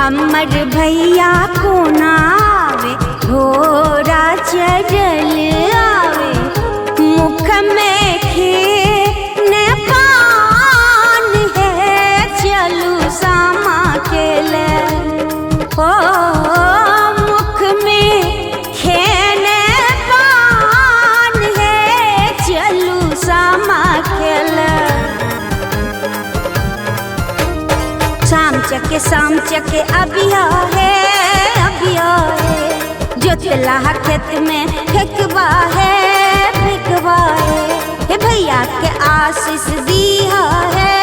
हमर भैया को नावे घोड़ा चढ़ल आवे, मुख में खेने पान है, चलू सामा खेले। ओ मुख में खेने पान है, चलू सामा खेले। शाम चके अबिया है, अबिया है, जोतला खेत में फेंकवा है, फेंकवा है। हे भैया के आशीष दिया है,